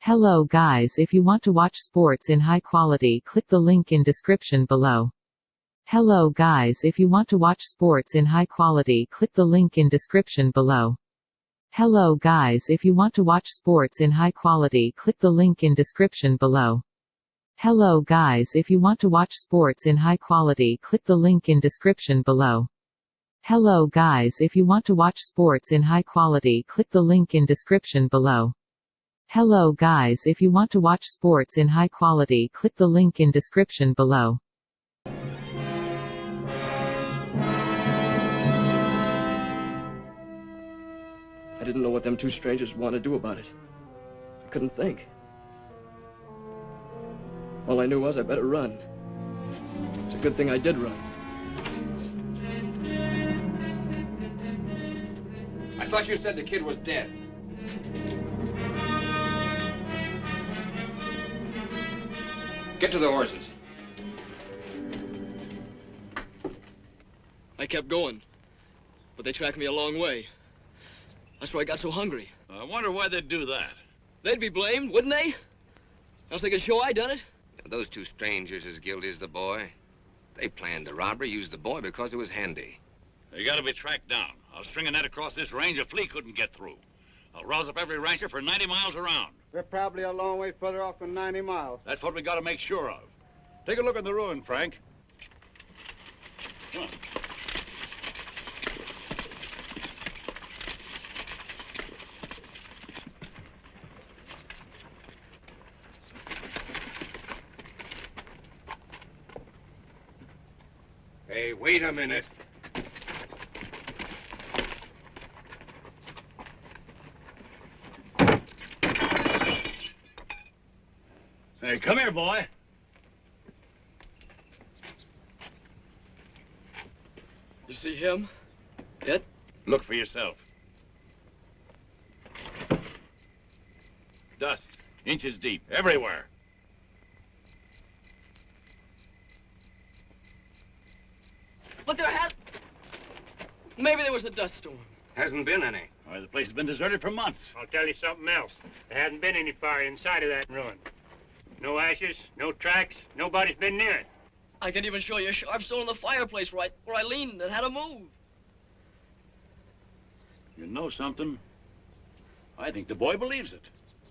Hello guys, if you want to watch sports in high quality, click the link in description below. Hello guys, if you want to watch sports in high quality, click the link in description below. Hello guys, if you want to watch sports in high quality, click the link in description below. Hello guys, if you want to watch sports in high quality, click the link in description below. Hello guys, if you want to watch sports in high quality, click the link in description below. Hello guys, if you want to watch sports in high quality, click the link in description below. I didn't know what them two strangers would want to do about it. I couldn't think. All I knew was I better run. It's a good thing I did run. I thought you said the kid was dead. Get to the horses. I kept going, but they tracked me a long way. That's why I got so hungry. I wonder why they'd do that. They'd be blamed, wouldn't they? Else they could show I done it. Those two strangers as guilty as the boy. They planned the robbery, used the boy because it was handy. They gotta be tracked down. I'll string a net across this range a flea couldn't get through. I'll rouse up every rancher for 90 miles around. We're probably a long way further off than 90 miles. That's what we gotta make sure of. Take a look at the ruin, Frank. Come on. Hey, wait a minute. Hey, come here, boy. You see him? Yet? Look for yourself. Dust, inches deep, everywhere. But there had... Maybe there was a dust storm. Hasn't been any. Why, the place has been deserted for months. I'll tell you something else. There hasn't been any fire inside of that ruin. No ashes, no tracks, nobody's been near it. I can even show you a sharp stone in the fireplace where I leaned and had to move. You know something? I think the boy believes it.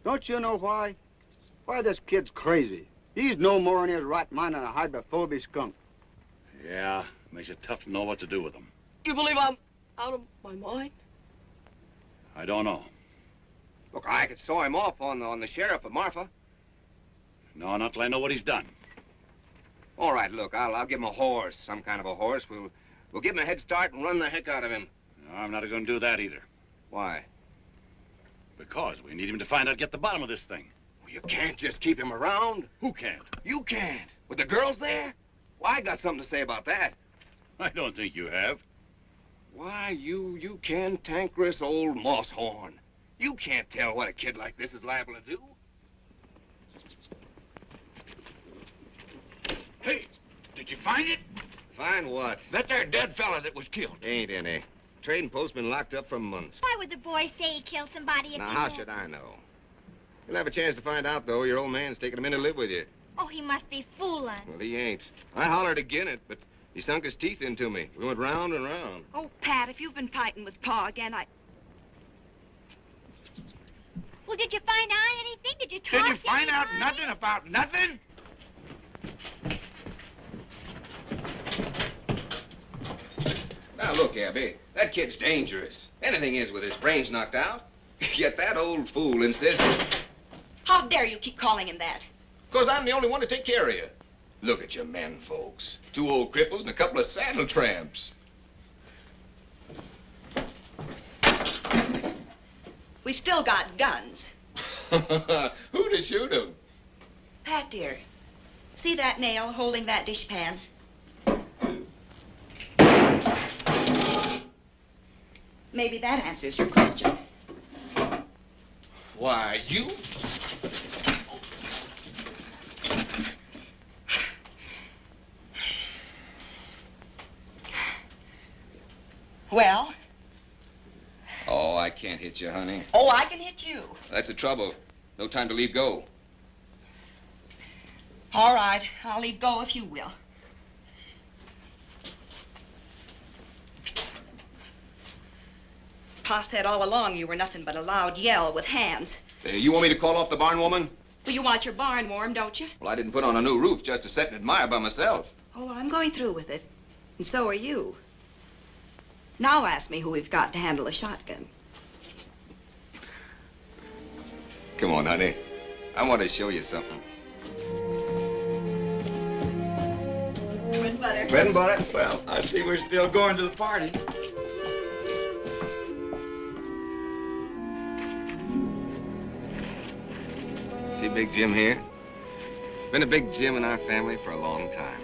Don't you know why? Why, this kid's crazy. He's no more in his right mind than a hydrophobic skunk. Yeah, makes it tough to know what to do with him. You believe I'm out of my mind? I don't know. Look, I could saw him off on the sheriff of Marfa. No, not till I know what he's done. All right, look, I'll give him a horse, some kind of a horse. We'll give him a head start and run the heck out of him. No, I'm not going to do that either. Why? Because we need him to find out, get the bottom of this thing. Well, you can't just keep him around. Who can't? You can't. With the girls there? Well, I got something to say about that. I don't think you have. Why, you cantankerous old moss-horn. You can't tell what a kid like this is liable to do. Hey, did you find it? Find what? That there dead fella that was killed. Ain't any. Trading post been locked up for months. Why would the boy say he killed somebody if Now, he how knew? should I know? You'll have a chance to find out, though. Your old man's taking him in to live with you. Oh, he must be fooling. Well, he ain't. I hollered again it, but he sunk his teeth into me. We went round and round. Oh, Pat, if you've been fighting with Pa again, Well, did you find out anything? Did you talk Did you to find out anybody? nothing about nothing? Now, look, Abby, that kid's dangerous. Anything is with his brains knocked out. Yet that old fool insisted. How dare you keep calling him that? Because I'm the only one to take care of you. Look at you men folks. 2 old cripples and a couple of saddle tramps. We still got guns. Who to shoot 'em? Pat, dear, see that nail holding that dishpan? Maybe that answers your question. Why, you... Well? Oh, I can't hit you, honey. Oh, I can hit you. That's the trouble. No time to leave go. All right, I'll leave go if you will. Pa said all along you were nothing but a loud yell with hands. You want me to call off the barn woman? Well, you want your barn warm, don't you? Well, I didn't put on a new roof just to sit and admire by myself. Oh, well, I'm going through with it. And so are you. Now ask me who we've got to handle a shotgun. Come on, honey. I want to show you something. Bread and butter. Bread and butter? Well, I see we're still going to the party. See Big Jim here? Been a Big Jim in our family for a long time.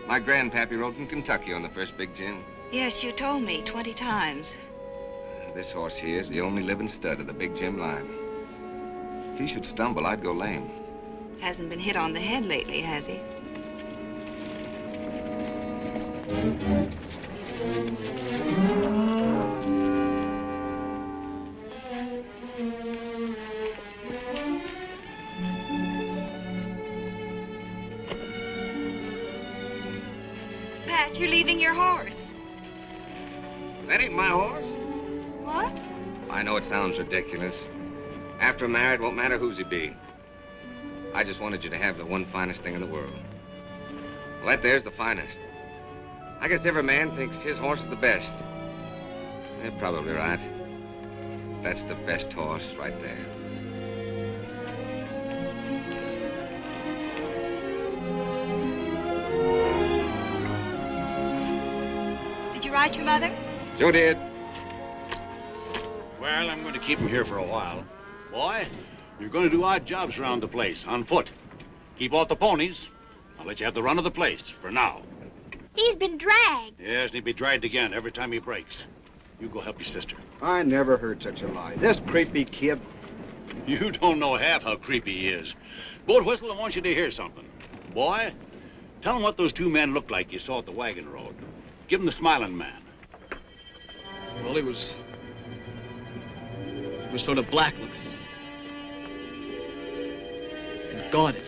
My grandpappy rode from Kentucky on the first Big Jim. Yes, you told me 20 times. This horse here is the only living stud of the Big Jim line. If he should stumble, I'd go lame. Hasn't been hit on the head lately, has he? Pat, you're leaving your horse. That ain't my horse. What? I know it sounds ridiculous. After I'm married, it won't matter whose he be. I just wanted you to have the one finest thing in the world. Well, that there's the finest. I guess every man thinks his horse is the best. They're probably right. That's the best horse right there. Did you write your mother? Sure did. Well, I'm going to keep him here for a while. Boy, you're going to do odd jobs around the place, on foot. Keep off the ponies. I'll let you have the run of the place, for now. He's been dragged. Yes, and he'll be dragged again every time he breaks. You go help your sister. I never heard such a lie. This creepy kid. You don't know half how creepy he is. Boat Whistle, I want you to hear something. Boy, tell him what those two men looked like you saw at the wagon road. Give him the smiling man. Well, he was sort of black looking. And guarded.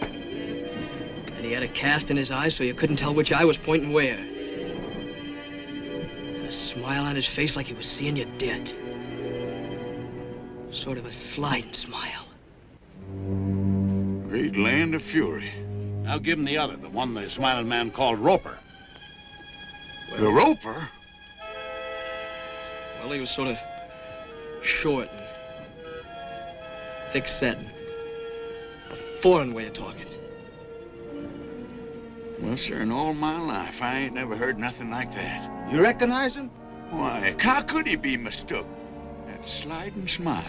And he had a cast in his eyes so you couldn't tell which eye was pointing where. And a smile on his face like he was seeing you dead. Sort of a sliding smile. Great land of fury. Now give him the other, the one the smiling man called Roper. The Roper? Well, he was sort of short and thick-set. A foreign way of talking. Well, sir, in all my life, I ain't never heard nothing like that. You recognize him? Why, how could he be mistook? That sliding smile.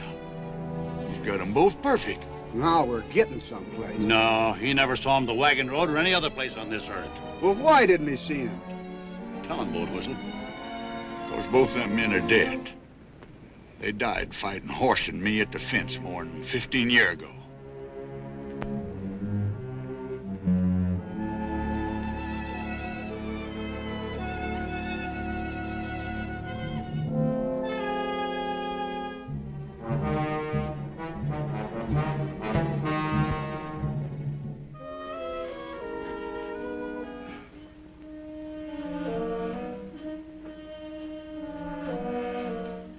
He's got 'em both perfect. Now we're getting someplace. No, he never saw him the wagon road or any other place on this earth. Well, why didn't he see him? Tell him, Boat Whistle. 'Cause both them men are dead. They died fighting Horse and me at the fence more than 15 years ago.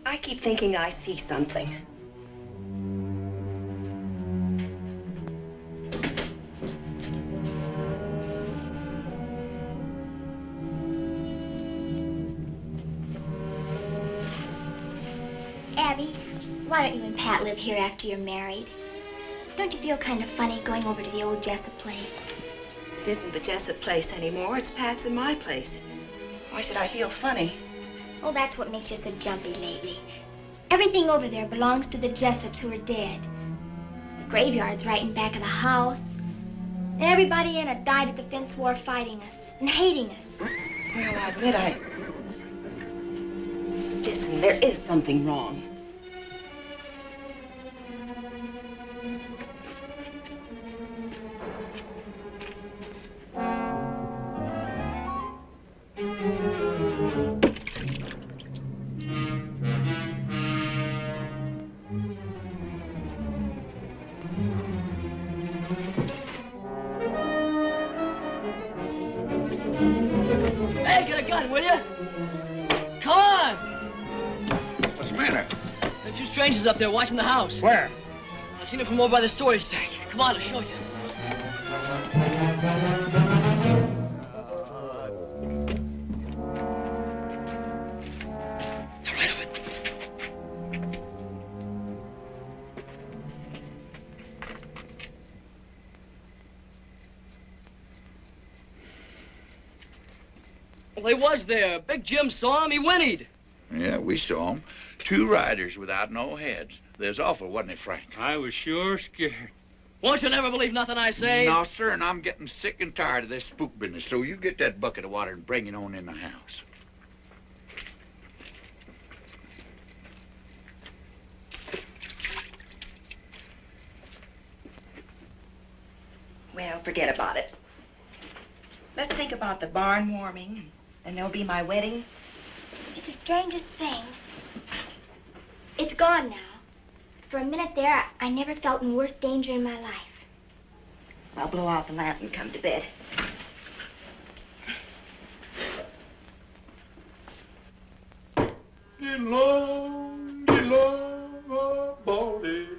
I keep thinking I see something. Abby, why don't you and Pat live here after you're married? Don't you feel kind of funny going over to the old Jessup place? It isn't the Jessup place anymore. It's Pat's and my place. Why should I feel funny? Oh, that's what makes you so jumpy lately. Everything over there belongs to the Jessups who are dead. The graveyard's right in back of the house. And everybody in it died at the fence war fighting us and hating us. Well, I admit Listen, there is something wrong. on, will you? Come on! What's the matter? There are two strangers up there watching the house. Where? I seen them from over by the storage tank. Come on, I'll show you. They're right over there. Well, they was there. Big Jim saw him. He whinnied. Yeah, we saw 'em. Two riders without no heads. There's awful, wasn't it, Frank? I was sure scared. Won't you never believe nothing I say? No, sir, and I'm getting sick and tired of this spook business, so you get that bucket of water and bring it on in the house. Well, forget about it. Let's think about the barn warming, and there'll be my wedding. It's the strangest thing. It's gone now. For a minute there, I never felt in worse danger in my life. I'll blow out the lamp and come to bed. Get long, oh, baldy.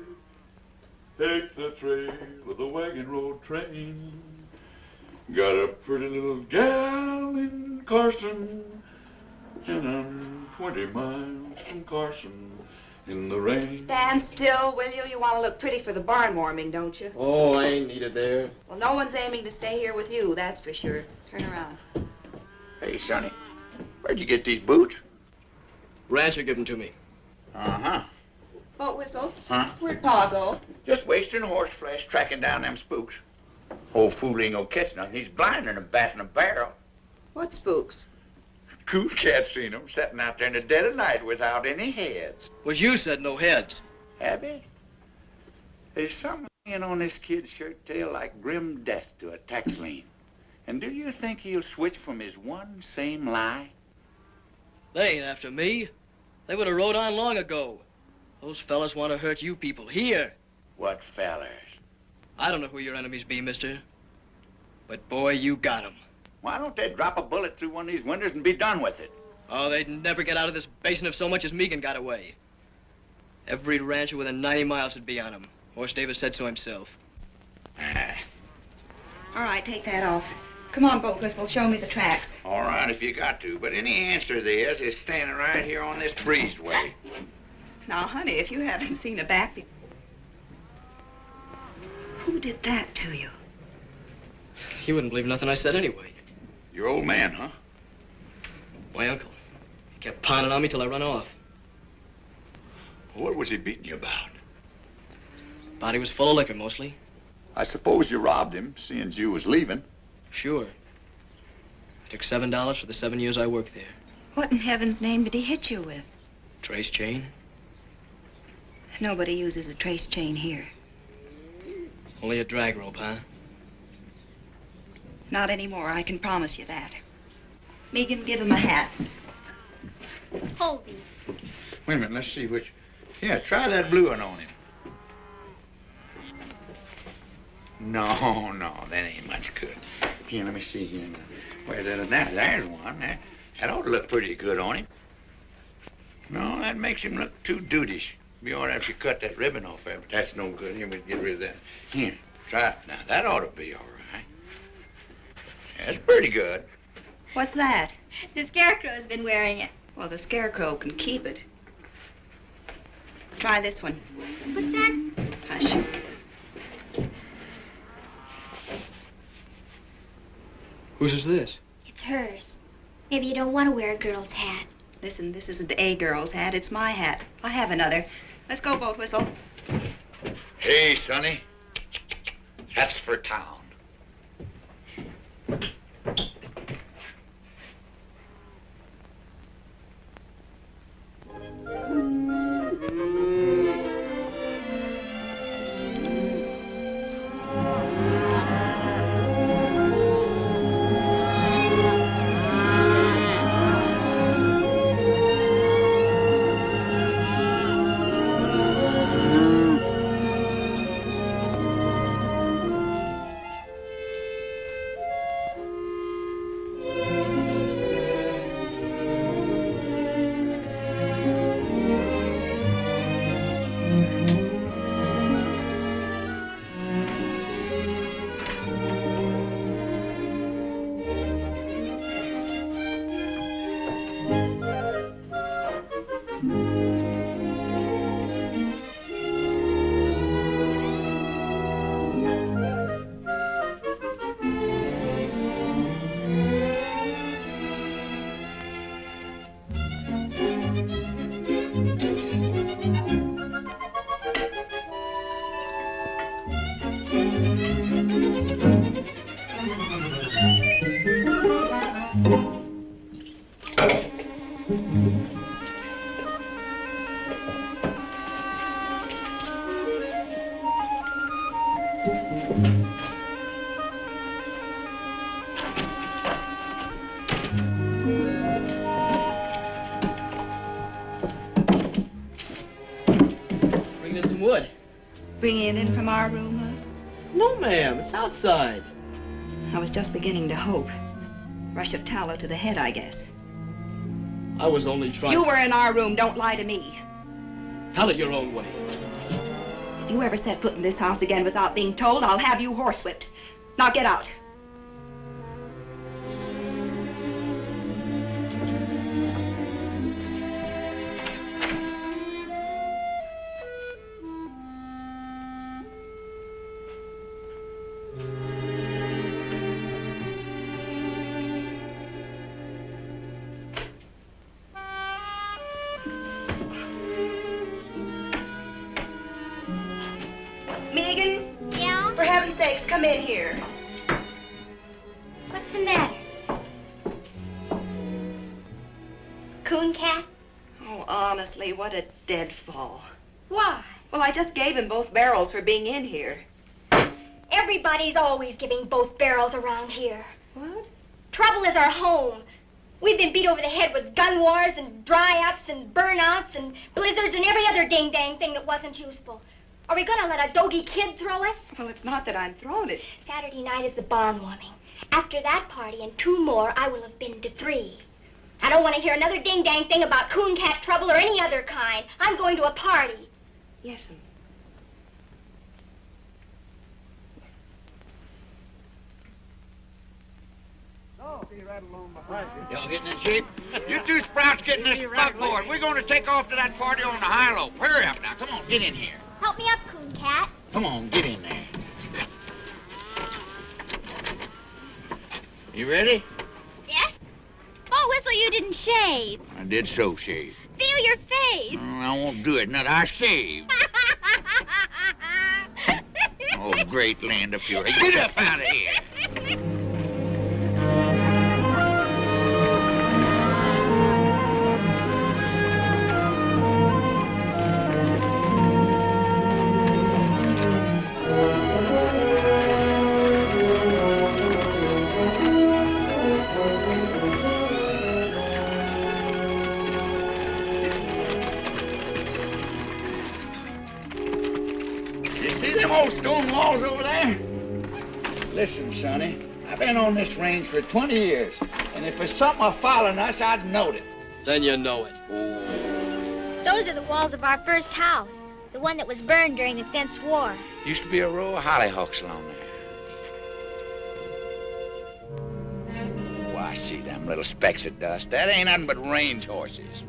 Take the trail of the wagon road train. Got a pretty little gal in Carson, and I'm 20 miles from Carson in the rain. Stand still, will you? You want to look pretty for the barn warming, don't you? Oh, I ain't needed there. Well, no one's aiming to stay here with you, that's for sure. Turn around. Hey, Sonny, where'd you get these boots? Rancher give them to me. Uh-huh. Boat whistle? Huh? Where'd Pa go? Just wasting horse flesh tracking down them spooks. Old fool ain't gonna catch nothing. He's blind and a bat in a barrel. What spooks? Cool cat seen them sitting out there in the dead of night without any heads. Was you said no heads. Have he? There's something on this kid's shirt tail like grim death to a tax lien. And do you think he'll switch from his one same lie? They ain't after me. They would have rode on long ago. Those fellas want to hurt you people here. What fellers? I don't know who your enemies be, mister. But boy, you got 'em. Why don't they drop a bullet through one of these windows and be done with it? Oh, they'd never get out of this basin if so much as Megan got away. Every rancher within 90 miles would be on him. Horse Davis said so himself. All right, take that off. Come on, Boat Whistle, show me the tracks. All right, if you got to, but any answer to this is standing right here on this breezeway. Now, honey, if you haven't seen a back... Who did that to you? You wouldn't believe nothing I said anyway. Your old man, huh? My uncle. He kept pounding on me till I run off. What was he beating you about? Body was full of liquor, mostly. I suppose you robbed him, seeing you was leaving. Sure. I took $7 for the 7 years I worked there. What in heaven's name did he hit you with? Trace chain. Nobody uses a trace chain here. Only a drag rope, huh? Not anymore, I can promise you that. Megan, give him a hat. Hold these. Wait a minute, let's see which... Yeah, try that blue one on him. No, that ain't much good. Here, let me see here. Where's that? There's one. That ought to look pretty good on him. No, that makes him look too dudeish. Be all right if you cut that ribbon off there, but that's no good. Here, we get rid of that. Here, try it. Now, that ought to be all right. That's pretty good. What's that? The Scarecrow's been wearing it. Well, the Scarecrow can keep it. Try this one. But that's... Hush. Whose is this? It's hers. Maybe you don't want to wear a girl's hat. Listen, this isn't a girl's hat, it's my hat. I have another. Let's go, Boat Whistle. Hey, Sonny. That's for town. Bring us some wood. Bringing it in from our room, huh? No, ma'am. It's outside. I was just beginning to hope. Rush of tallow to the head, I guess. I was only trying... You were in our room. Don't lie to me. Tell it your own way. If you ever set foot in this house again without being told, I'll have you horsewhipped. Now get out. Megan? Yeah? For heaven's sakes, come in here. What's the matter? Coon cat? Oh, honestly, what a deadfall. Why? Well, I just gave him both barrels for being in here. Everybody's always giving both barrels around here. What? Trouble is our home. We've been beat over the head with gun wars and dry-ups and burnouts and blizzards and every other ding-dang thing that wasn't useful. Are we gonna let a doggy kid throw us? Well, it's not that I'm throwing it. Saturday night is the barn warming. After that party and 2 more, I will have been to 3. I don't want to hear another ding-dang thing about coon cat trouble or any other kind. I'm going to a party. Yes'm. Y'all getting in shape? You two sprouts get in this buckboard. We're going to take off to that party on the high-lope. Hurry up now. Come on, get in here. Help me up, coon cat. Come on, get in there. You ready? Yes? Oh, Whistle, you didn't shave. I did so shave. Feel your face. I won't do it. Not I shaved. Oh, great land of fury. Get up out of here. Old stone walls over there? Listen, Sonny, I've been on this range for 20 years, and if there's something following us, I'd know it. Then you know it. Oh. Those are the walls of our first house. The one that was burned during the Fence War. Used to be a row of hollyhocks along there. Oh, I see them little specks of dust. That ain't nothing but range horses.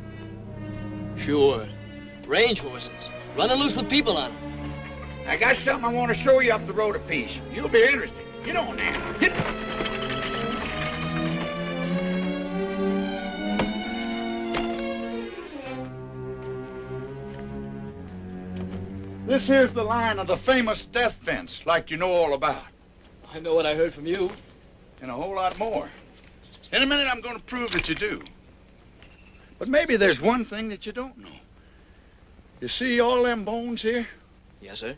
Sure. Range horses. Running loose with people on them. I got something I want to show you up the road a piece. You'll be interested. Get on there. Get. This here's the line of the famous death fence, like you know all about. I know what I heard from you. And a whole lot more. In a minute, I'm going to prove that you do. But maybe there's one thing that you don't know. You see all them bones here? Yes, sir.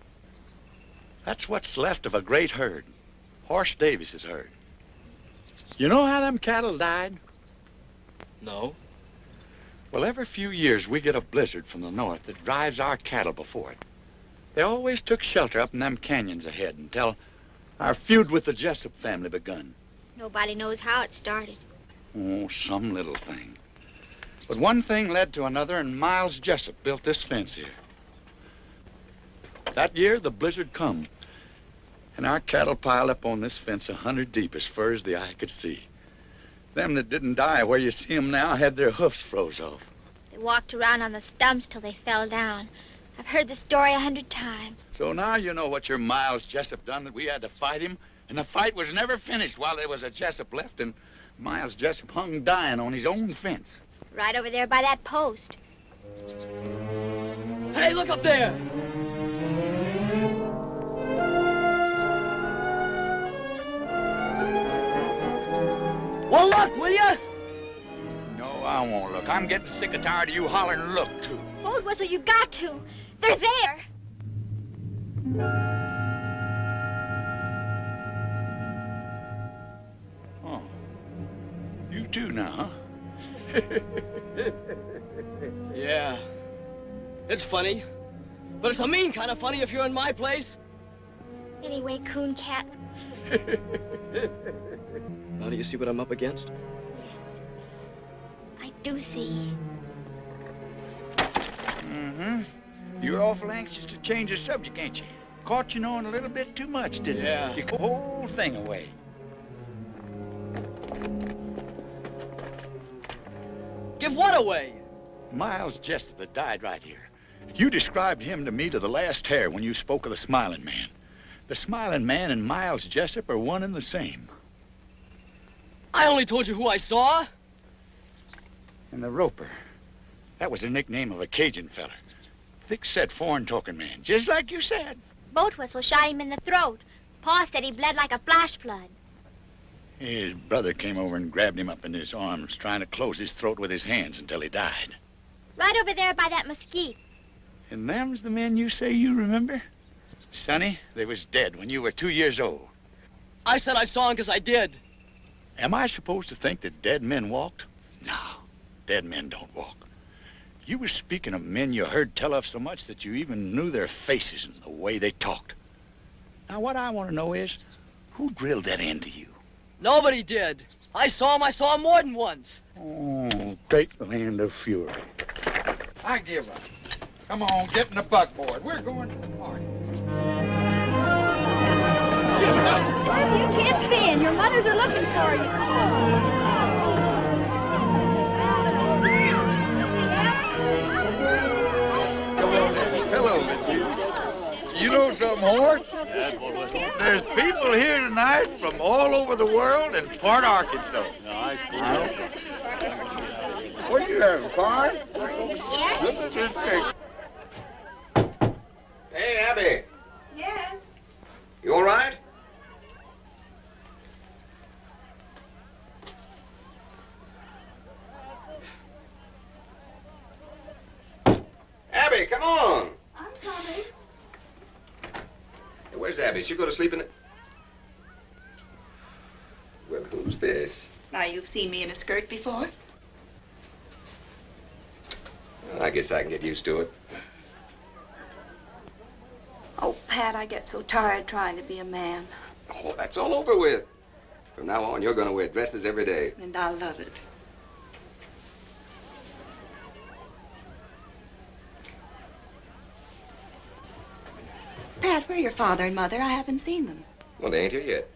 That's what's left of a great herd. Horse Davis's herd. You know how them cattle died? No. Well, every few years we get a blizzard from the north that drives our cattle before it. They always took shelter up in them canyons ahead until our feud with the Jessup family begun. Nobody knows how it started. Oh, some little thing. But one thing led to another, and Miles Jessup built this fence here. That year, the blizzard come, and our cattle piled up on this fence 100 deep as far as the eye could see. Them that didn't die where you see 'em now had their hoofs froze off. They walked around on the stumps till they fell down. I've heard the story 100 times. So now you know what your Miles Jessup done, that we had to fight him, and the fight was never finished while there was a Jessup left, and Miles Jessup hung dying on his own fence. Right over there by that post. Hey, look up there! Well, look, will ya? No, I won't look. I'm getting sick and tired of you hollering look, too. Old Whistle, you got to. They're there. too now, huh? Yeah. It's funny. But it's a mean kind of funny if you're in my place. Anyway, Coon Cat. Now do you see what I'm up against? I do see. Mm-hmm. You're awful anxious to change the subject, ain't you? Caught you knowing a little bit too much, didn't Yeah. you? You put the whole thing away. Give what away? Miles Jessup that died right here. You described him to me to the last hair when you spoke of the Smiling Man. The Smiling Man and Miles Jessup are one and the same. I only told you who I saw. And the Roper. That was the nickname of a Cajun feller. Thick-set, foreign-talking man, just like you said. Boat Whistle shot him in the throat. Pa said he bled like a flash flood. His brother came over and grabbed him up in his arms, trying to close his throat with his hands until he died. Right over there by that mesquite. And them's the men you say you remember? Sonny, they was dead when you were 2 years old. I said I saw him because I did. Am I supposed to think that dead men walked? No, dead men don't walk. You were speaking of men you heard tell of so much that you even knew their faces and the way they talked. Now, what I want to know is, who drilled that into you? Nobody did. I saw him more than once. Oh, great land of fury. I give up. Come on, get in the buckboard. We're going to the party. You can't spin. Your mothers are looking for you. Come on. Hello, Miss. You know something, Hort? There's people here tonight from all over the world and part Arkansas. What are you having, fun? Yeah? Look at this cake. Hey, Abby. Yes. You all right? Abby, come on. I'm coming. Hey, where's Abby? She go to sleep in the... Well, who's this? Now, you've seen me in a skirt before? Well, I guess I can get used to it. Oh, Pat, I get so tired trying to be a man. Oh, that's all over with. From now on, you're going to wear dresses every day. And I love it. Pat, where are your father and mother? I haven't seen them. Well, they ain't here yet.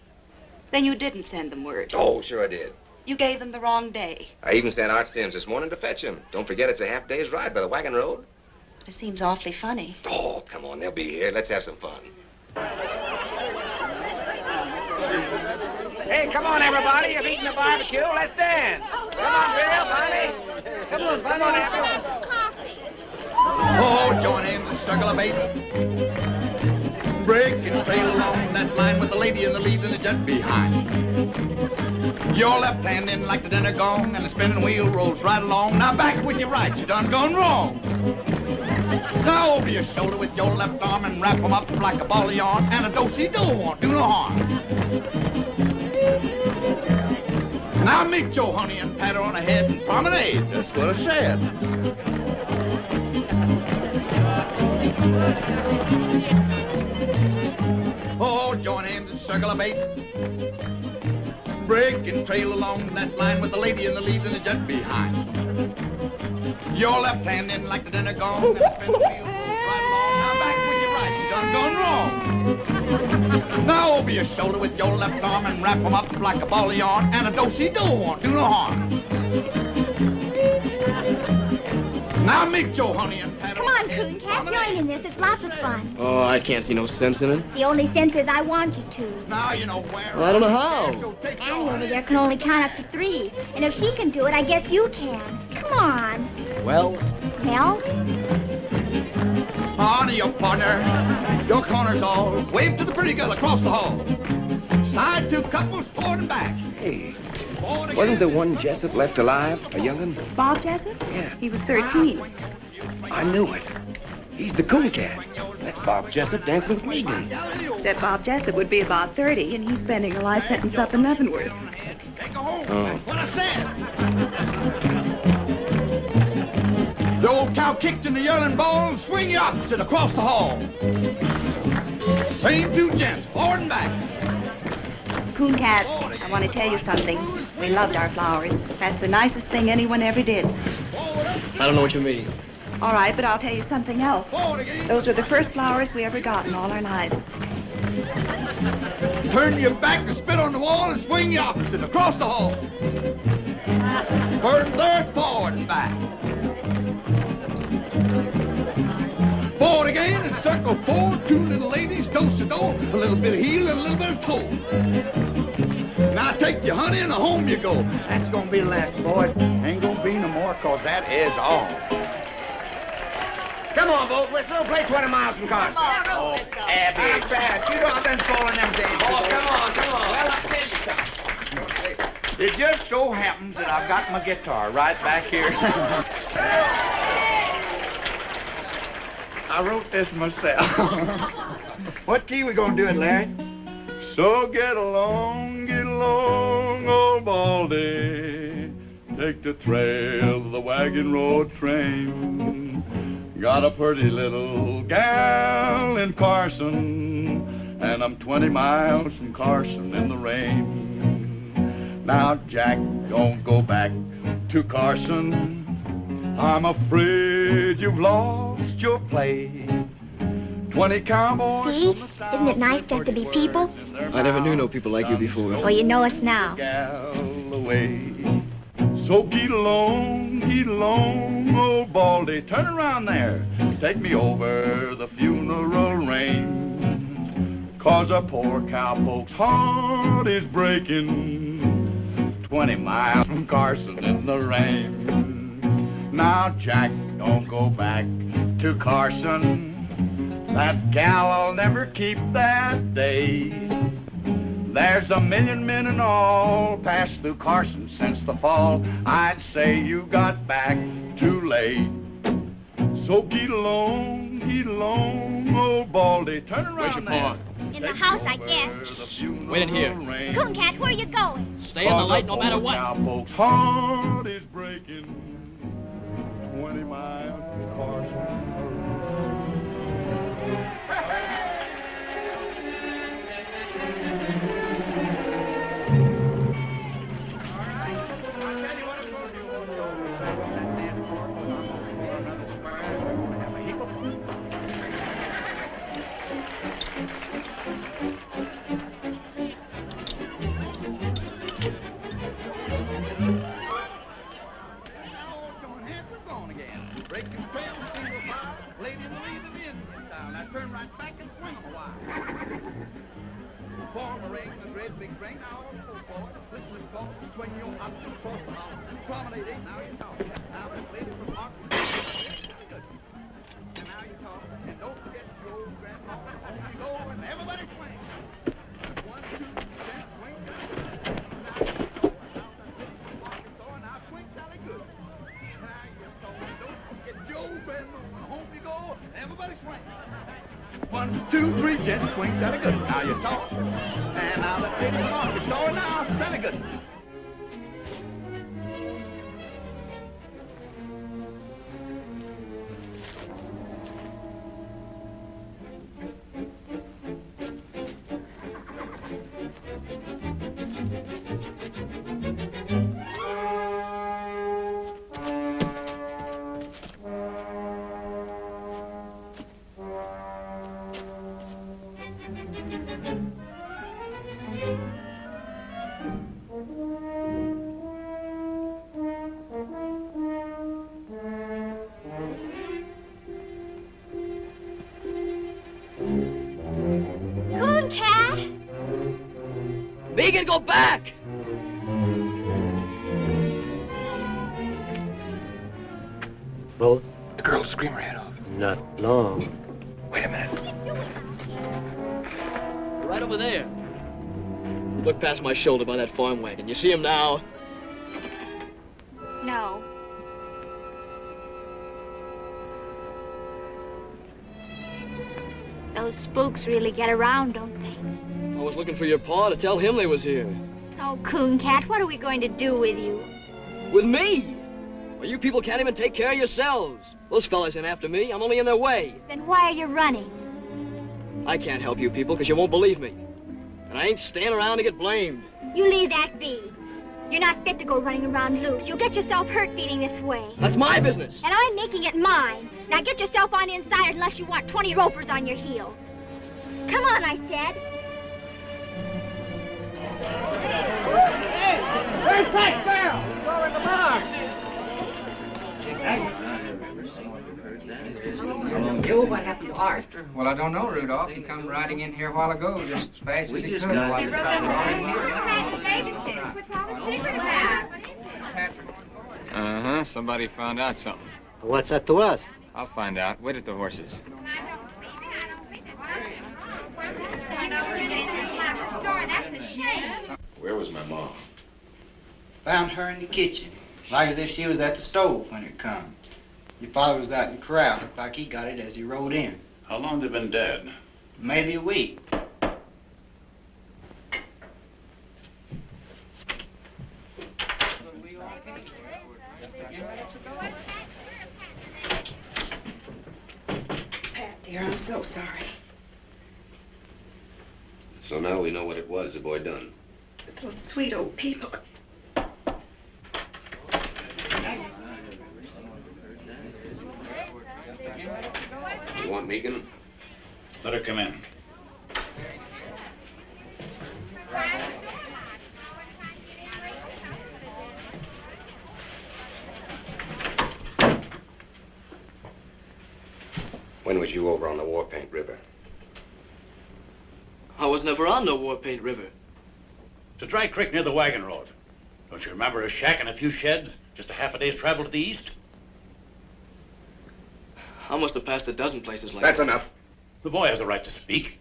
Then you didn't send them word. Oh, sure I did. You gave them the wrong day. I even sent Art Sims this morning to fetch him. Don't forget it's a half day's ride by the wagon road. It seems awfully funny. Oh, come on, they'll be here. Let's have some fun. Hey, come on, everybody. You've eaten the barbecue. Let's dance. Come on, Bill, Bonnie. Come on, everyone. Oh, join hands and circle a bait. Break and trail along that line with the lady in the lead and the jet behind. Your left hand in like the dinner gong and the spinning wheel rolls right along. Now back with your right, you done gone wrong. Now over your shoulder with your left arm and wrap 'em up like a ball of yarn. And a do-si-do won't do no harm. Now meet your honey and pat her on the head and promenade. That's what I said. Oh, join hands and circle a bait. Break and trail along that line with the lady in the lead and the jet behind. Your left hand in like the dinner gong and spin the wheel right along. Now back with your right, you done gone wrong. Now over your shoulder with your left arm and wrap 'em up like a ball of yarn. And a do-si-do won't do no harm. Now meet your honey and pat her. Come on, Coon Cat, join in this. It's lots of fun. Oh, I can't see no sense in it. The only sense is I want you to. Now you know where. I don't know how. So take your Annie over honey. there can only count up to 3. And if she can do it, I guess you can. Come on. Well, Well, On to your partner, your corner's all. Wave to the pretty girl across the hall. Side 2 couples, forward and back. Hey, Forward again. wasn't the one Jessup left alive, a young'un? Bob Jessup? Yeah. He was 13. I knew it. He's the coon cat. That's Bob Jessup dancing with Megan. Except Bob Jessup would be about 30, and he's spending a life sentence up in Leavenworth. Take a home. Oh. That's what I said. The old cow kicked in the yelling ball and swing you opposite across the hall. Same two gents, forward and back. Cooncat, I want to tell you something. We loved our flowers. That's the nicest thing anyone ever did. I don't know what you mean. All right, but I'll tell you something else. Those were the first flowers we ever got in all our lives. Turn your back and spit on the wall and swing you opposite across the hall. First, third, forward and back. Forward again and circle forward, two little ladies, do-si-do, a little bit of heel and a little bit of toe. Now take your honey and home you go. That's gonna be the last, boys. Ain't gonna be no more, cause that is all. Come on, Boat Whistle, play 20 miles from Carson. Oh, Abby. Not bad. You know I've been following them days. Oh, come on. Well, I'll tell you something. It just so happens that I've got my guitar right back here. I wrote this myself. What key we gonna do it, Larry? So get along, old Baldy. Take the trail of the wagon road train. Got a pretty little gal in Carson, and I'm 20 miles from Carson in the rain. Now, Jack, don't go back to Carson. I'm afraid you've lost your play. 20 cowboys. See? Isn't it nice just to be people? I never knew no people like you before. Well, you know us now. So get along, old Baldy. Turn around there. Take me over the funeral range. Cause a poor cowpoke's heart is breaking. 20 miles from Carson in the rain. Now, Jack, don't go back to Carson. That gal'll never keep that day. There's a million men and all passed through Carson since the fall. I'd say you got back too late. So get along, old Baldy. Turn around. Where's your paw? In the house, I guess. Wait in here. Cooncat, where are you going? Stay in the light no matter what. Cowpoke's heart is breaking. 20 miles from Carson. Turn right back and swing them a while. Form a ring, a great big ring, now all move forward, listen and talk, swing your up to across the hall. Promenading, now you talk. Now this lady from Martin, good. And now you talk, and don't forget your old grandma. Home you go, and everybody swing. 1, 2, 3, swing. Now swing Sally good. Now you talk, and don't forget your old grandma. Home you go, everybody swing. 1, 2, 3, gents, swing Sally good. Now you talk. And now the lady market saw now Sally good. Megan, go back! Both? The girl scream her head off. Not long. Wait a minute. Right over there. Look past my shoulder by that farm wagon. You see him now? No. Those spooks really get around, don't they? I was looking for your pa to tell him they was here. Oh, Oh, Coon Cat, what are we going to do with you? With me? Well, you people can't even take care of yourselves. Those fellas ain't after me. I'm only in their way. Then why are you running? I can't help you people because you won't believe me. And I ain't staying around to get blamed. You leave that be. You're not fit to go running around loose. You'll get yourself hurt feeling this way. That's my business. And I'm making it mine. Now get yourself on inside unless you want 20 ropers on your heels. Come on, I said. Hey, back down! It's all in the box. Joe, what happened to Art? Well, I don't know, Rudolph. He come riding in here a while ago, just as fast as he could. Uh-huh. Somebody found out something. What's that to us? I'll find out. Wait at the horses. Where was my mom? Found her in the kitchen, like as if she was at the stove when it come. Your father was out in the corral. Looked like he got it as he rode in. How long they been dead? Maybe a week. Pat, dear, I'm so sorry. So now we know what it was the boy done. But those sweet old people. You want Megan? Let her come in. When was you over on the War Paint River? I was never on no War Paint River. It's a dry creek near the wagon road. Don't you remember a shack and a few sheds? Just a half a day's travel to the east? I must have passed a dozen places like That's that. enough. The boy has the right to speak.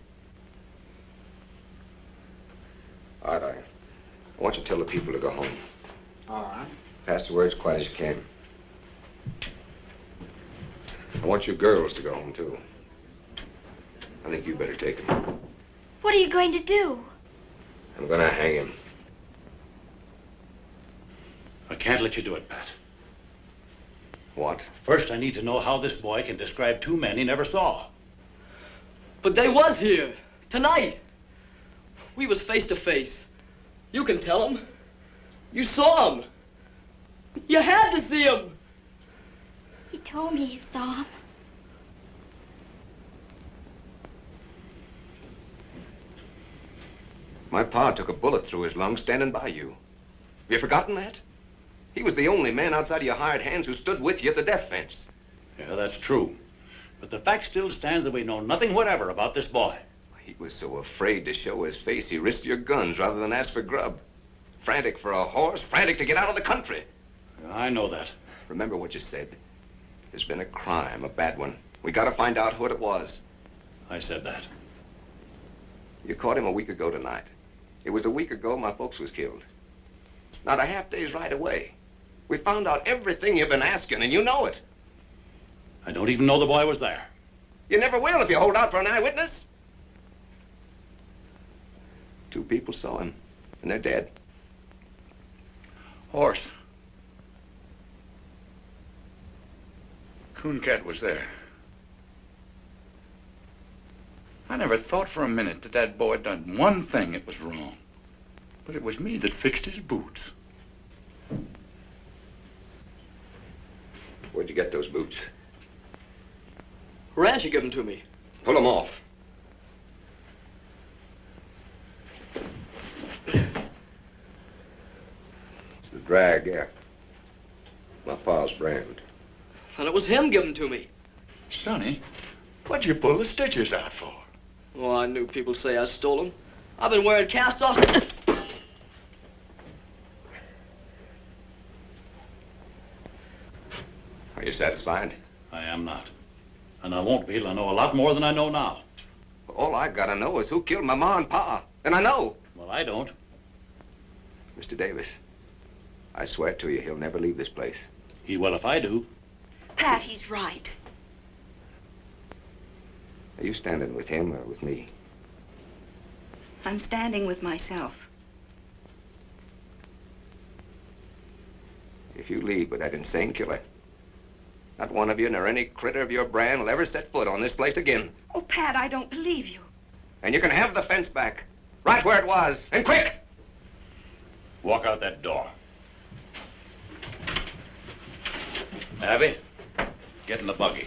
All right, I want you to tell the people to go home. All right. Pass the words quiet as you can. I want you girls to go home, too. I think you better take him. What are you going to do? I'm gonna hang him. I can't let you do it, Pat. What? First, I need to know how this boy can describe two men he never saw. But they was here. Tonight. We was face to face. You can tell them. You saw them. You had to see them. He told me he saw him. My pa took a bullet through his lung standing by you. Have you forgotten that? He was the only man outside of your hired hands who stood with you at the death fence. Yeah, that's true. But the fact still stands that we know nothing whatever about this boy. He was so afraid to show his face, he risked your guns rather than ask for grub. Frantic for a horse, frantic to get out of the country. I know that. Remember what you said. There's been a crime, a bad one. We gotta find out what it was. I said that. You caught him a week ago tonight. It was a week ago my folks was killed. Not a half day's ride away. We found out everything you've been asking, and you know it. I don't even know the boy was there. You never will if you hold out for an eyewitness. 2 people saw him, and they're dead. Horse. Coon Cat was there. I never thought for a minute that that boy done one thing that was wrong. But it was me that fixed his boots. Where'd you get those boots? Rancher gave them to me. Pull them off. It's the drag, yeah. My pa's brand. And it was him giving them to me. Sonny, what'd you pull the stitches out for? Oh, I knew people'd say I stole them. I've been wearing cast-offs. Are you satisfied? I am not. And I won't be till I know a lot more than I know now. All I gotta know is who killed my ma and pa. And I know. Well, I don't. Mr. Davis, I swear to you, he'll never leave this place. He will if I do. Pat, he's right. Are you standing with him or with me? I'm standing with myself. if you leave with that insane killer, not one of you nor any critter of your brand will ever set foot on this place again. Oh, Pat, I don't believe you. And you can have the fence back, right where it was, and quick! Walk out that door. Abby, get in the buggy.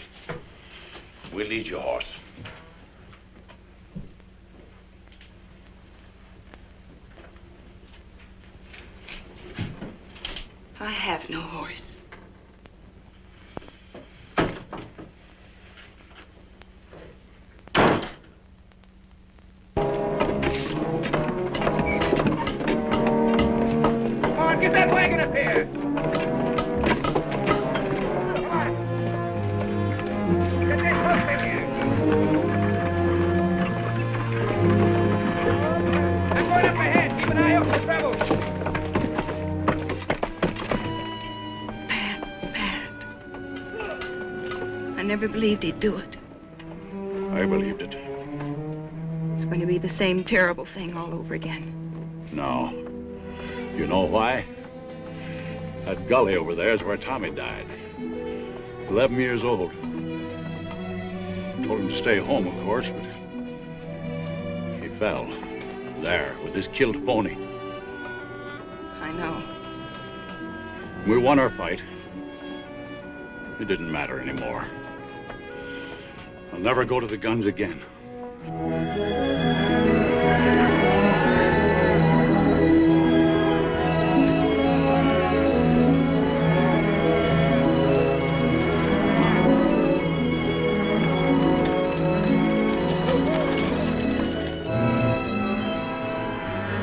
We'll lead your horse. I have no horse. Come on, get that wagon up here. Come on. Get that horse in here. I'm going up ahead. Keep an eye out for trouble. I never believed he'd do it. I believed it. It's going to be the same terrible thing all over again. No. You know why? That gully over there is where Tommy died. 11 years old. Told him to stay home, of course, but he fell. There, with his killed pony. I know. We won our fight. It didn't matter anymore. I'll never go to the guns again.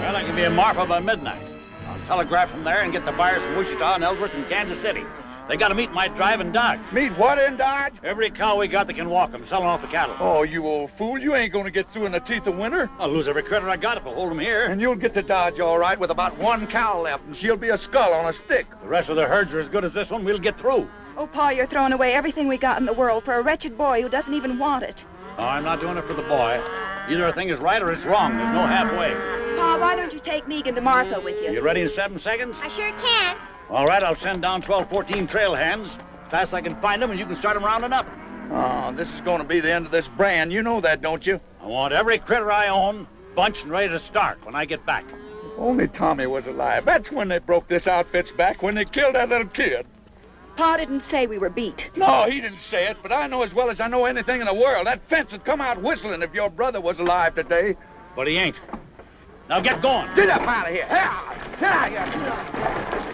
Well, I can be in Marfa by midnight. I'll telegraph from there and get the buyers from Wichita and Ellsworth and Kansas City. They got to meet my drive in Dodge. Meet what in Dodge? Every cow we got that can walk them, selling off the cattle. Oh, you old fool. You ain't gonna get through in the teeth of winter. I'll lose every critter I got if I hold them here. And you'll get to Dodge all right with about one cow left, and she'll be a skull on a stick. The rest of the herds are as good as this one. We'll get through. Oh, Pa, you're throwing away everything we got in the world for a wretched boy who doesn't even want it. Oh, I'm not doing it for the boy. Either a thing is right or it's wrong. There's no halfway. Pa, why don't you take Megan to Martha with you? You ready in 7 seconds? I sure can. All right, I'll send down 12, 14 trail hands. Fast I can find them, and you can start them rounding up. Oh, this is gonna be the end of this brand. You know that, don't you? I want every critter I own bunched and ready to start when I get back. If only Tommy was alive. That's when they broke this outfit's back, when they killed that little kid. Pa didn't say we were beat. No, he didn't say it, but I know as well as I know anything in the world. That fence would come out whistling if your brother was alive today. But he ain't. Now get going. Get up out of here. Get out of here.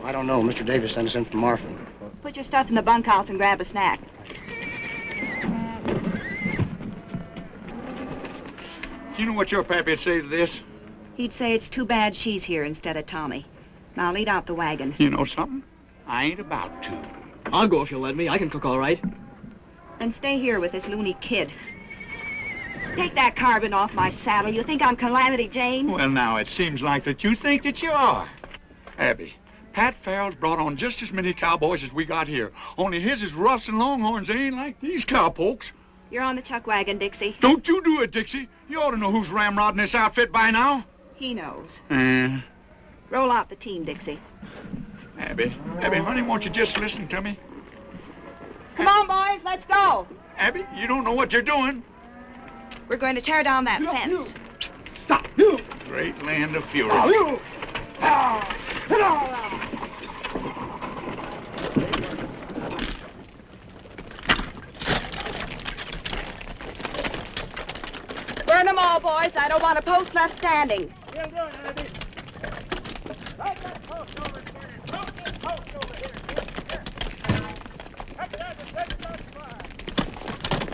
I don't know. Mr. Davis sent us in from Marfa. Put your stuff in the bunkhouse and grab a snack. You know what your pappy'd say to this? He'd say it's too bad she's here instead of Tommy. Now lead out the wagon. You know something? I ain't about to. I'll go if you'll let me. I can cook all right. And stay here with this loony kid. Take that carbon off my saddle. You think I'm Calamity Jane? Well, now, it seems like that you think that you are. Abby, Pat Farrell's brought on just as many cowboys as we got here. Only his is roughs and longhorns. They ain't like these cowpokes. You're on the chuck wagon, Dixie. Don't you do it, Dixie. You ought to know who's ramrodding this outfit by now. He knows. Uh, Roll out the team, Dixie. Abby, honey, won't you just listen to me? Come on, boys, let's go. Abby, you don't know what you're doing. We're going to tear down that fence. Stop, you. Great land of fury. Oh, you. Burn them all, boys. I don't want a post left standing. Well done, Abby. Take that post over and burn it. Take that post over here. Here. Take that and take it back to mine.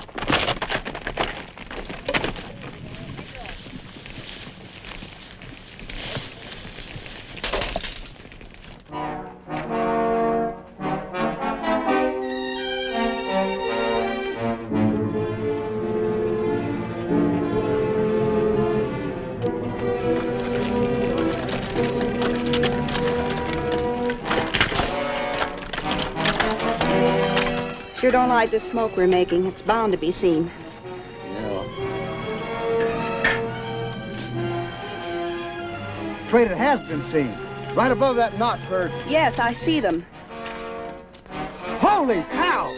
Sure don't like the smoke we're making. It's bound to be seen. afraid it has been seen. Right above that notch where... Yes, I see them. Holy cow!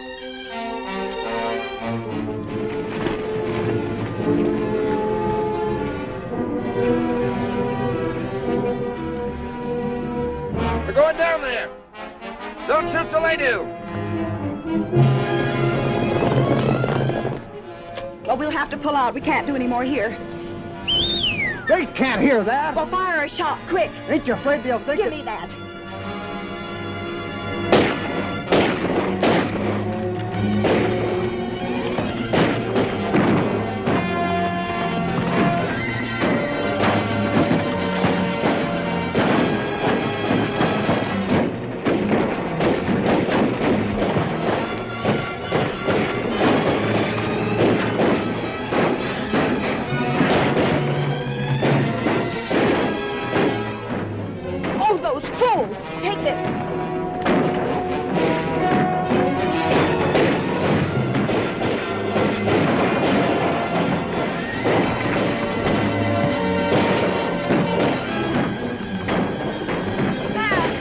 We're going down there. Don't shoot till they do. Well, we'll have to pull out. We can't do any more here. They can't hear that. Well, fire a shot, quick. Ain't you afraid they'll think Give me that. Take this.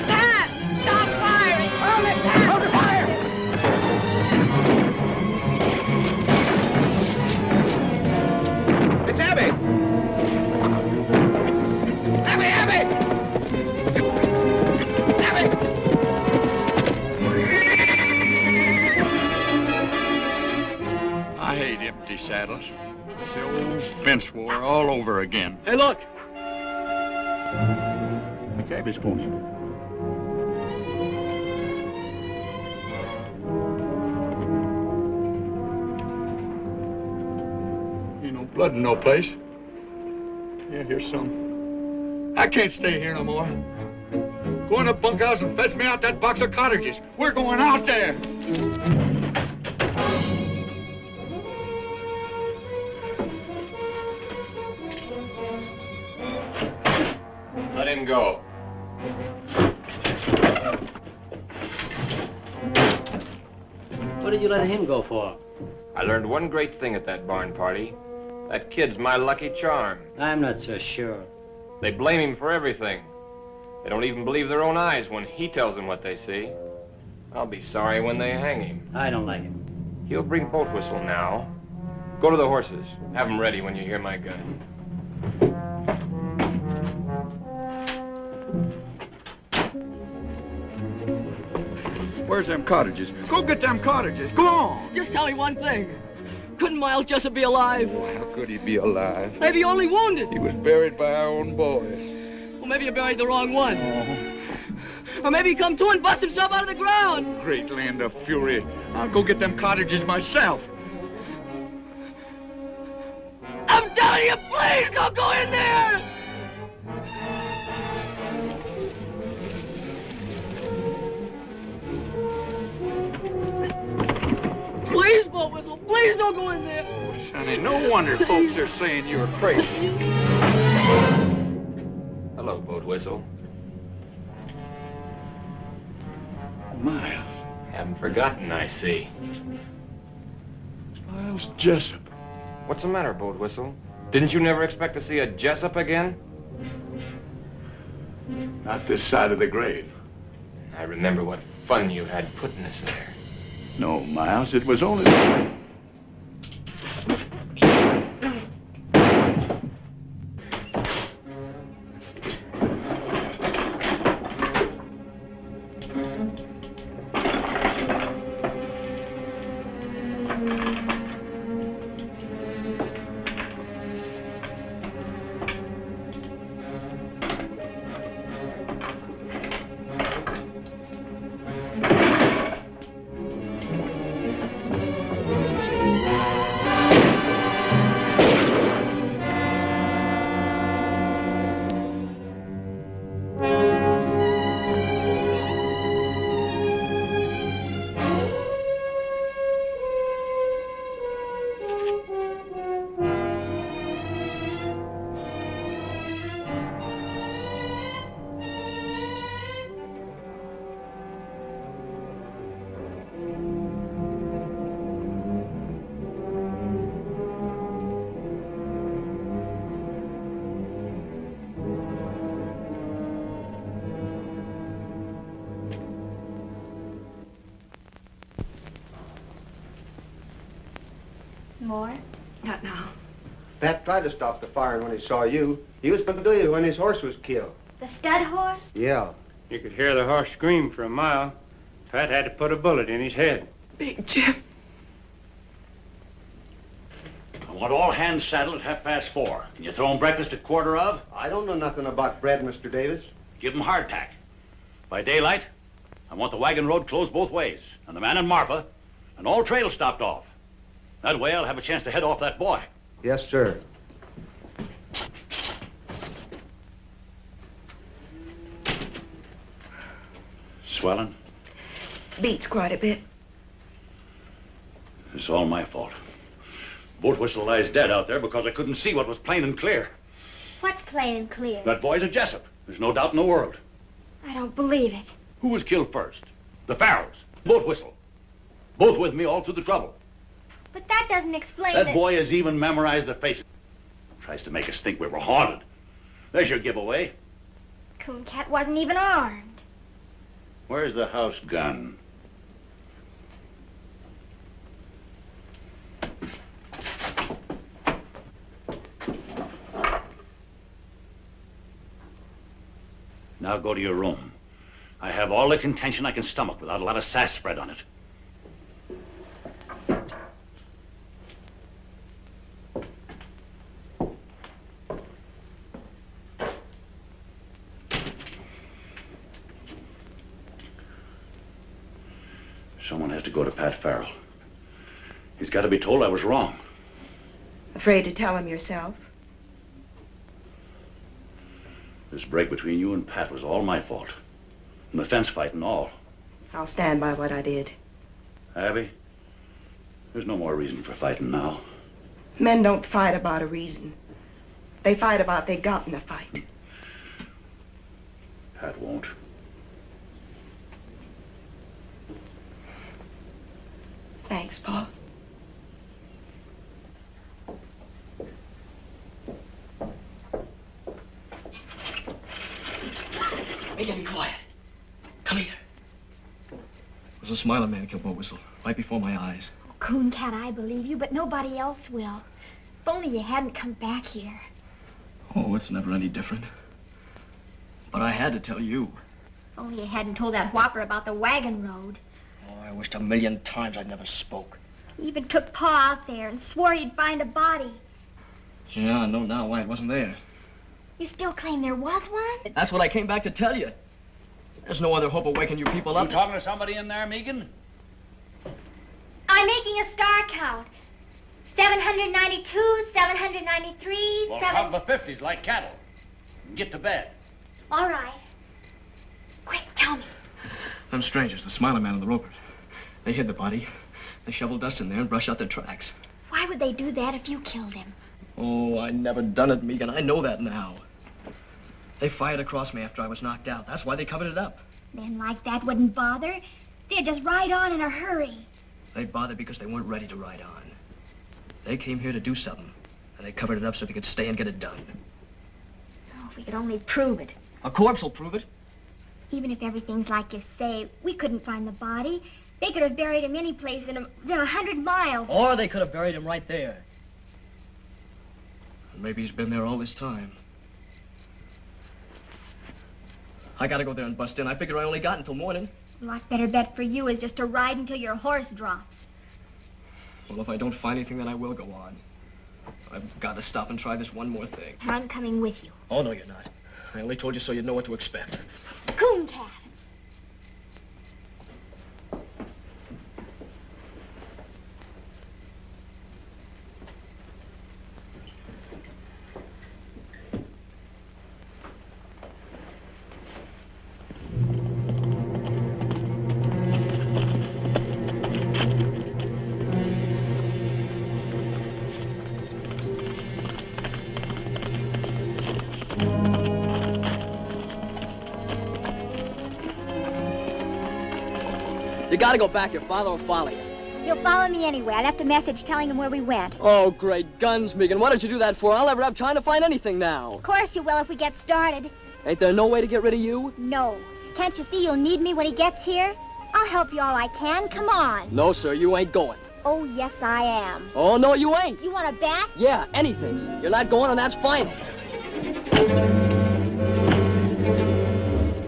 Pat! Stop firing! Hold it, Pat! Hold the fire! It's Abby! Abby! I hate empty saddles. It's the old fence war all over again. Hey, look! The cabbage pony. Ain't no blood in no place. Yeah, here's some. I can't stay here no more. Go in the bunkhouse and fetch me out that box of cartridges. We're going out there. Let him go. What did you let him go for? I learned one great thing at that barn party. That kid's my lucky charm. I'm not so sure. They blame him for everything. They don't even believe their own eyes when he tells them what they see. I'll be sorry when they hang him. I don't like him. He'll bring boat whistle now. Go to the horses. Have them ready when you hear my gun. Where's them cottages? Go get them cottages. Go on. Just tell me one thing. Couldn't Miles Jessup be alive? How could he be alive? Maybe only wounded. He was buried by our own boys. Well, maybe you buried the wrong one. Or maybe he come to and bust himself out of the ground. Great land of fury. I'll go get them cottages myself. I'm telling you, please don't go in there! Please, Boat Whistle, please don't go in there. Oh, Sonny, no wonder folks are saying you're crazy. Hello, Boat Whistle. Miles. Haven't forgotten, I see. Miles Jessup. What's the matter, Boat Whistle? Didn't you never expect to see a Jessup again? Not this side of the grave. I remember what fun you had putting us there. No, Miles, it was only... More? Not now. Pat tried to stop the firing when he saw you. He was familiar when his horse was killed. The stud horse? Yeah. You could hear the horse scream for a mile. Pat had to put a bullet in his head. Big Jim. I want all hands saddled at 4:30. Can you throw 'em breakfast at 1:15? I don't know nothing about bread, Mr. Davis. Give 'em hardtack. By daylight, I want the wagon road closed both ways, and the man in Marfa, and all trails stopped off. That way I'll have a chance to head off that boy. Yes, sir. Swelling? Beats quite a bit. It's all my fault. Boat whistle lies dead out there because I couldn't see what was plain and clear. What's plain and clear? That boy's a Jessup. There's no doubt in the world. I don't believe it. Who was killed first? The Farrells. Boat whistle. Both with me all through the trouble. But that doesn't explain That boy has even memorized the faces. Tries to make us think we were haunted. There's your giveaway. Cooncat wasn't even armed. Where's the house gun? Now go to your room. I have all the contention I can stomach without a lot of sass spread on it. Someone has to go to Pat Farrell. He's got to be told I was wrong. Afraid to tell him yourself? This break between you and Pat was all my fault. And the fence fight and all. I'll stand by what I did. Abby, there's no more reason for fighting now. Men don't fight about a reason. They fight about they got in the fight. Pat won't. Thanks, Paul. Megan, be quiet. Come here. It was a Smiler man killed Boat Whistle, right before my eyes. Cooncat, I believe you, but nobody else will. If only you hadn't come back here. Oh, it's never any different. But I had to tell you. If only you hadn't told that whopper about the wagon road. Oh, I wished 1,000,000 times I'd never spoke. He even took Pa out there and swore he'd find a body. Yeah, I know now why it wasn't there. You still claim there was one? That's what I came back to tell you. There's no other hope of waking you people up. You talking to somebody in there, Megan? I'm making a star count. 792, 793, Well, count the 50s like cattle. And get to bed. All right. Quick, tell me. Them strangers, the Smiler man and the roper. They hid the body. They shoveled dust in there and brushed out their tracks. Why would they do that if you killed him? Oh, I never done it, Megan. I know that now. They fired across me after I was knocked out. That's why they covered it up. Men like that wouldn't bother. They'd just ride on in a hurry. They bothered because they weren't ready to ride on. They came here to do something, and they covered it up so they could stay and get it done. Oh, if we could only prove it. A corpse will prove it. Even if everything's like you say, we couldn't find the body. They could have buried him any place within 100 miles. Or they could have buried him right there. And maybe he's been there all this time. I gotta go there and bust in. I figure I only got until morning. A lot better bet for you is just to ride until your horse drops. Well, if I don't find anything, then I will go on. I've got to stop and try this one more thing. I'm coming with you. Oh, no, you're not. I only told you so you'd know what to expect. Cooncat. You gotta go back. Your father will follow you. He'll follow me anyway. I left a message telling him where we went. Oh, great guns, Megan. What did you do that for? I'll never have time to find anything now. Of course you will if we get started. Ain't there no way to get rid of you? No. Can't you see you'll need me when he gets here? I'll help you all I can. Come on. No, sir. You ain't going. Oh, yes, I am. Oh, no, you ain't. You want to bet? Yeah, anything. You're not going, and that's fine.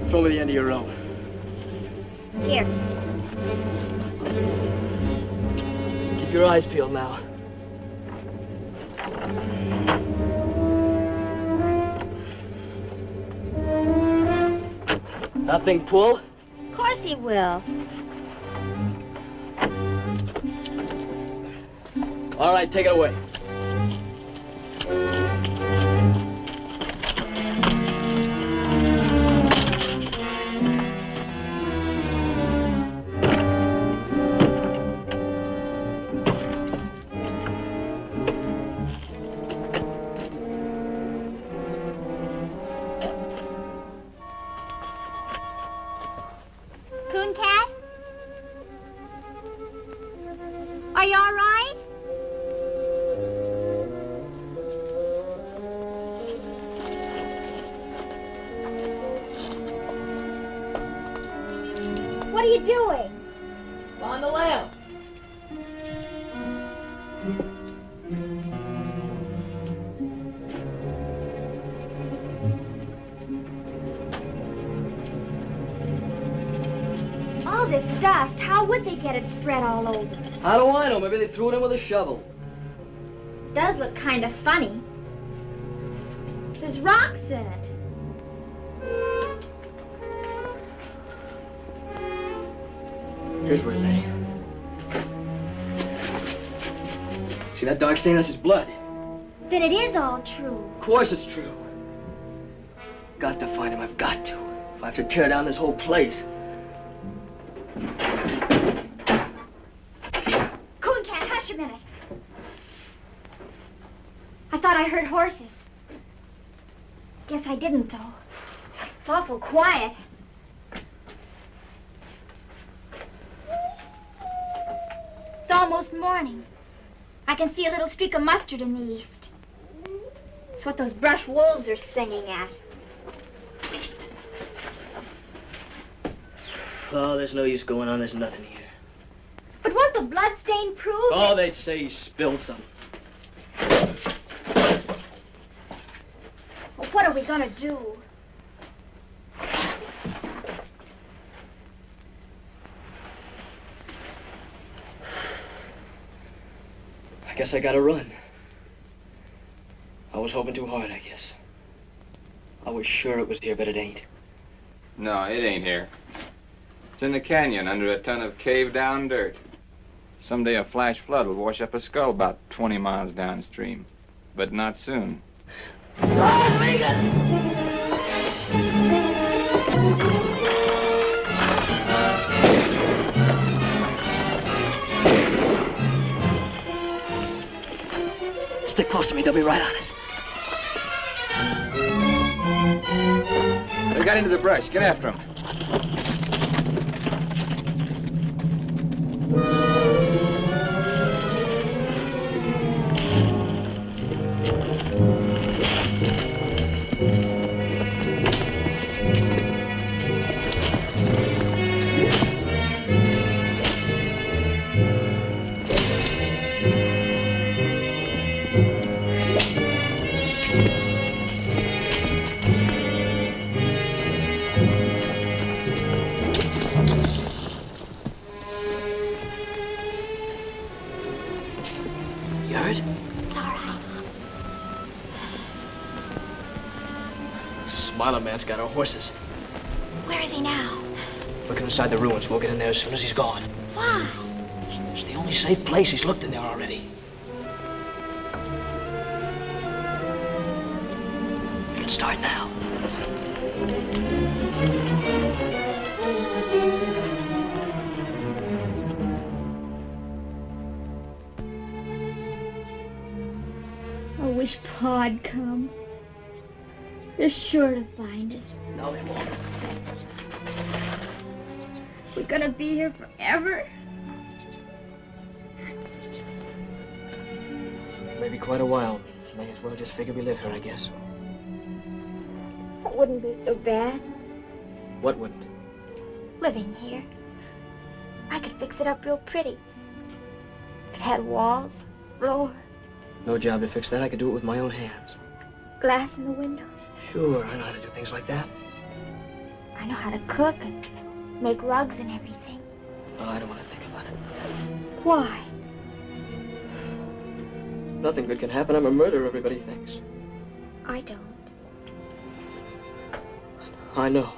Throw me the end of your rope. Here. Keep your eyes peeled now. Nothing pull? Of course he will. All right, take it away. Coon Cat? Are you all right? What are you doing? On the lamp. All this dust, how would they get it spread all over? How do I know? Maybe they threw it in with a shovel. It does look kind of funny. There's rocks in it. Here's where it lay. See that dark stain? That's his blood. Then it is all true. Of course it's true. Got to find him. I've got to. If I have to tear down this whole place. Coon Cat, hush a minute. I thought I heard horses. Guess I didn't, though. It's awful quiet. It's almost morning. I can see a little streak of mustard in the east. It's what those brush wolves are singing at. Oh, there's no use going on. There's nothing here. But won't the blood stain prove? Oh, they'd say he spilled something. Well, what are we gonna do? I guess I gotta run. I was hoping too hard, I guess. I was sure it was here, but it ain't. No, it ain't here. It's in the canyon under a ton of caved-down dirt. Someday a flash flood will wash up a skull about 20 miles downstream. But not soon. Stick close to me. They'll be right on us. They got into the brush. Get after them. You heard? All right. Smiler man's got our horses. Where is he now? Looking inside the ruins. We'll get in there as soon as he's gone. Why? It's the only safe place. He's looked in there already. We can start now. I wish Pa'd come. They're sure to find us. No, they won't. We're gonna be here forever. Maybe quite a while. May as well just figure we live here, I guess. It wouldn't be so bad What wouldn't? living here. I could fix it up real pretty. It had walls, floor, No job to fix that. I could do it with my own hands. glass in the windows. Sure, I know how to do things like that. I know how to cook and make rugs and everything. Oh, I don't want to think about it. Why? Nothing good can happen. I'm a murderer, everybody thinks. I don't. I know.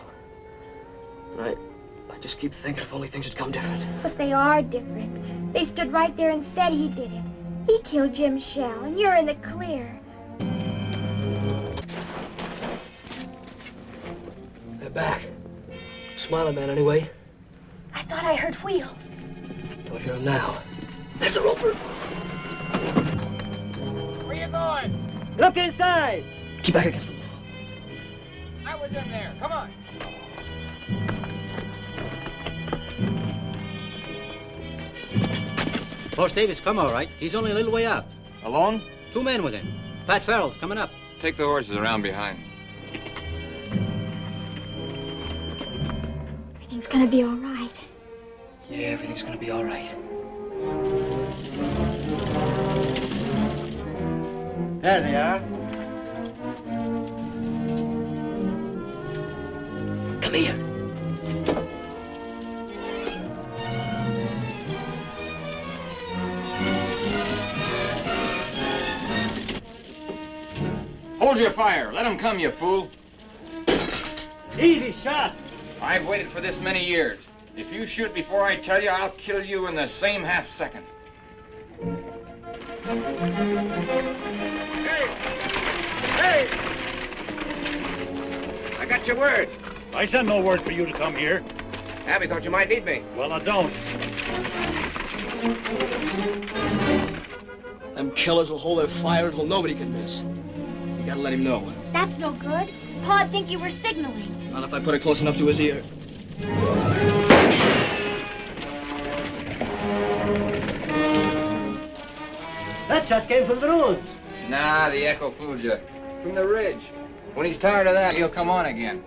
And I just keep thinking if only things had come different. But they are different. They stood right there and said he did it. He killed Jim Shell, and you're in the clear. They're back. Smiling man, anyway. I thought I heard wheels. Don't hear him now. There's the roper. Where you going? Look inside. Keep back against the wall. I was in there. Come on. Boss Davis come all right. He's only a little way out. Alone? 2 men with him. Pat Farrell's coming up. Take the horses around behind. Everything's gonna be all right. Yeah, everything's gonna be all right. There they are. Come here. Hold your fire. Let him come, you fool. Easy shot. I've waited for this many years. If you shoot before I tell you, I'll kill you in the same half second. Hey! I got your word. I sent no word for you to come here. Abby thought you might need me. Well, I don't. Them killers will hold their fire until nobody can miss. You gotta let him know. That's no good. Pa'd think you were signaling. Not if I put it close enough to his ear. That shot came from the roads. Nah, the echo fooled you. From the ridge. When he's tired of that, he'll come on again.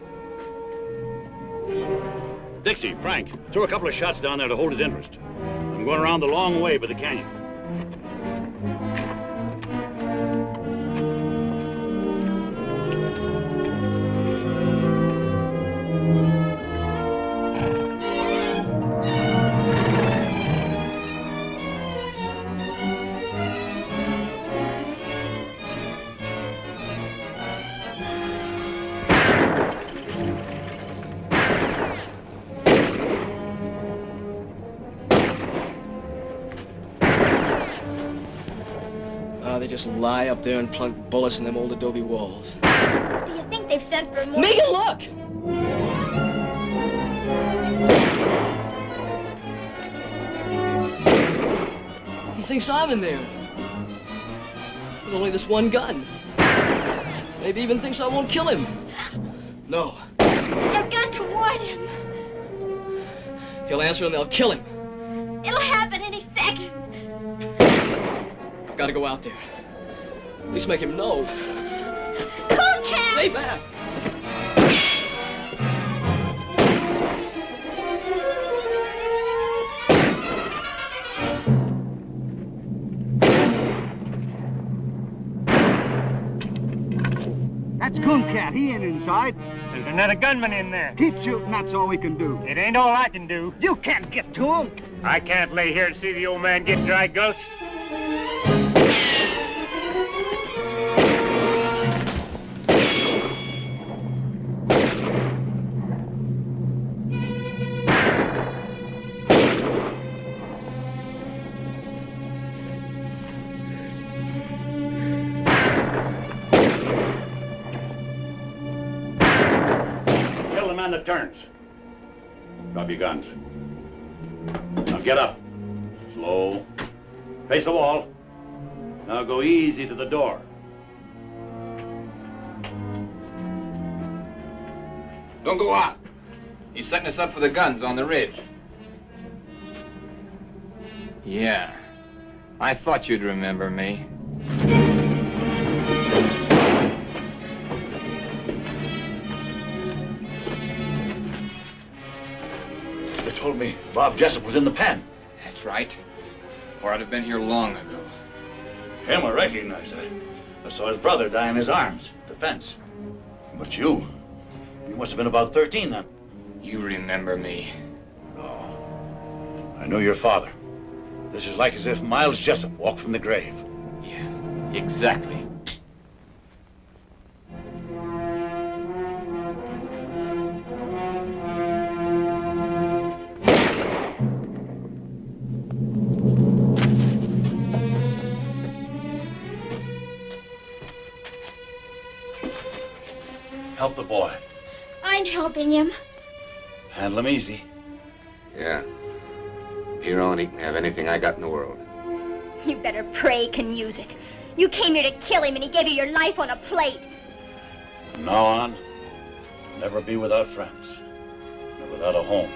Dixie, Frank, throw a couple of shots down there to hold his interest. I'm going around the long way by the canyon. They just lie up there and plunk bullets in them old adobe walls. Do you think they've sent for more? Megan, look! He thinks I'm in there. With only this one gun. Maybe even thinks I won't kill him. No. I've got to warn him. He'll answer and they'll kill him. It'll happen any second. I've got to go out there. At least make him know. Come, Cat! Stay back! That's Cooncat. He ain't inside. There's another gunman in there. Keep shooting. That's all we can do. It ain't all I can do. You can't get to him. I can't lay here and see the old man get dry gulched. That turns. Drop your guns. Now get up. Slow. Face the wall. Now go easy to the door. Don't go out. He's setting us up for the guns on the ridge. Yeah. I thought you'd remember me. They told me Bob Jessup was in the pen. That's right. or I'd have been here long ago. Him, I recognize. I saw his brother die in his arms at the fence. But you must have been about 13 then. You remember me. I knew your father. This is like as if Miles Jessup walked from the grave. Yeah, exactly. Help the boy. I'm helping him. Handle him easy. Yeah. Here on, he can have anything I got in the world. You better pray he can use it. You came here to kill him and he gave you your life on a plate. From now on, never be without friends. Nor without a home.